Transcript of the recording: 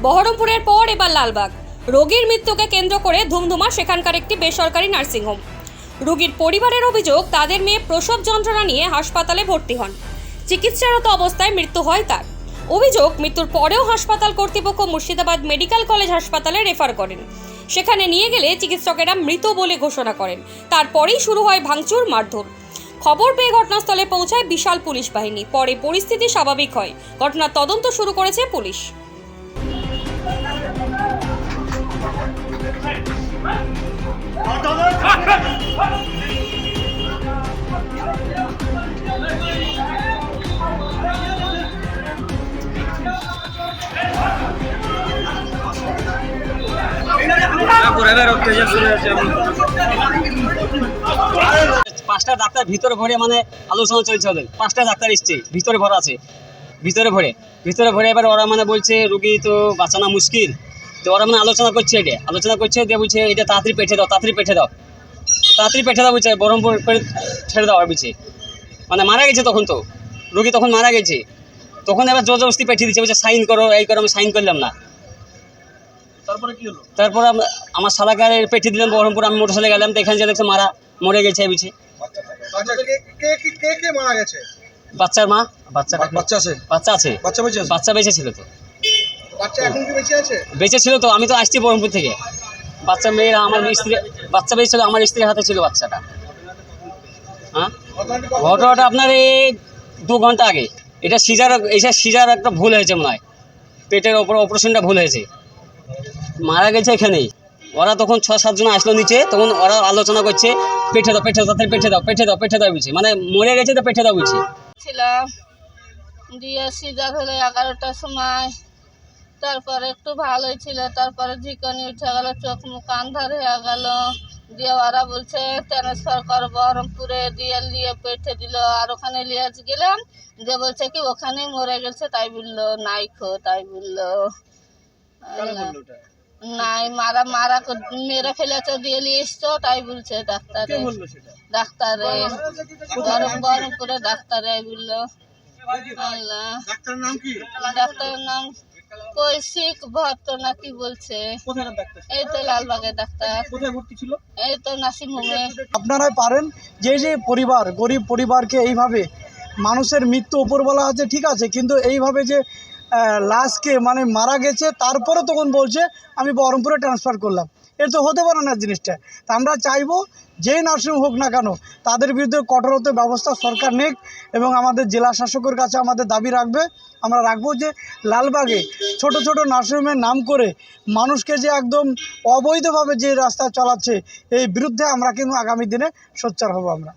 বহরমপুরের পর এবার লালবাগ। রোগীর মৃত্যুকে কেন্দ্র করে ধুমধুমা সেখানকার একটি বেসরকারি নার্সিংহোম। রোগীর পরিবারের অভিযোগ, তাদের মেয়ে প্রসব যন্ত্রণা নিয়ে হাসপাতালে ভর্তি হন। চিকিৎসারত অবস্থায় মৃত্যু হয় তার। অভিযোগ, মৃত্যুর পরেও হাসপাতাল কর্তৃপক্ষ মুর্শিদাবাদ মেডিকেল কলেজ হাসপাতালে রেফার করেন। সেখানে নিয়ে গেলে চিকিৎসকেরা মৃত বলে ঘোষণা করেন। তারপরেই শুরু হয় ভাঙচুর, মারধর। খবর পেয়ে ঘটনাস্থলে পৌঁছায় বিশাল পুলিশ বাহিনী। পরে পরিস্থিতি স্বাভাবিক হয়। ঘটনার তদন্ত শুরু করেছে পুলিশ। পাঁচটা ডাক্তার ভিতরে ভরে মানে আলোচনা চলছে ওদের। পাঁচটা ডাক্তার এসছে, ভিতরে ভরা আছে, ভিতরে ভরে এবার ওরা মানে বলছে রুগী তো বাঁচানো মুশকিল। তো ওরা মানে আলোচনা করছে, দিয়ে বলছে এটা তাড়াতাড়ি পেঠে দাও বলছে, বহরমপুর করে ছেড়ে দাও বলছে। মানে মারা গেছে তখন, তো রুগী তখন মারা গেছে। তখন এবার জোর জবরদস্তি পেঠিয়ে দিচ্ছে, বলছে সাইন করো, এই করো। আমি সাইন করলাম না। তারপরে কি হলো? তারপর আমার শালাকে পেঠিয়ে দিলাম বহরমপুর। আমি মোটরসাইকেলে গেলাম, তো এখানে যে দেখছে মরে গেছে বুঝছি। কে মারা গেছে? বাচ্চার মা। বাচ্চা আছে। বাচ্চা বেঁচে ছিল তো। বাচ্চা এখন কি বেঁচে আছে? বেঁচে ছিল তো। আমি তো আসছি বহরমপুর থেকে। বাচ্চা মেয়েরা আমার স্ত্রী, বাচ্চা বেঁচে ছিল, আমার স্ত্রীর হাতে ছিল বাচ্চাটা। হ্যাঁ, ঘটনাটা আপনার এই 2 ঘন্টা আগে। এটা সিজার একটা ভুল হয়েছে মনে হয়। পেটের ওপর অপারেশনটা ভুল হয়েছে, মারা গেছে এখানেই। ওরা তখন 6-7 জন আসলো নিচে, তখন ওরা আলোচনা করছে পেঠে দাও বলছে। মানে মরে গেছে তো পেঠে দাও বলছে। ছিলাম দিয়ে সিজার হলো 11টার সময়। তারপরে একটু ভালোই ছিল, তারপরে ঝিকনি উঠে গেল, চোখ মুখ আন্ধার হয়ে গেল। দিয়ে ওরা বলছে ট্রান্সফার কর বহরমপুরে, দিয়ে পেঠে দিল। আর ওখানে নিয়ে গেলাম, যে বলছে কি ওখানেই মরে গেছে, তাই বললো নাইখো, তাই বললো নাই মারা মেরে ফেলেছে, দিয়ে নিয়ে এসছো, তাই বলছে ডাক্তারে। বহরমপুরে ডাক্তারে বললো। আল্লাহ, ডাক্তারের নাম কৈশিক ভট্ট না কি বলছে। এই তো লালবাগের ডাক্তার। এই তো নার্সিংহোমে। আপনারাই পারেন যে পরিবার, গরিব পরিবারকে এইভাবে মানুষের মৃত্যু উপরবেলা আছে, ঠিক আছে, কিন্তু এইভাবে যে লাশকে মানে মারা গেছে তারপরে তখন বলছে আমি বহরমপুরে ট্রান্সফার করলাম, এর তো হতে পারে না জিনিসটা। তা আমরা চাইবো যেই নার্সিং হোক না কেন, তাদের বিরুদ্ধে কঠোরতর ব্যবস্থা সরকার নেক। এবং আমাদের জেলা শাসকের কাছে আমাদের দাবি আমরা রাখবো যে লালবাগে ছোট ছোট নার্সিংহোমের নাম করে মানুষকে যে একদম অবৈধভাবে যে রাস্তা চালাচ্ছে, এই বিরুদ্ধে আমরা কিন্তু আগামী দিনে সোচ্চার হব আমরা।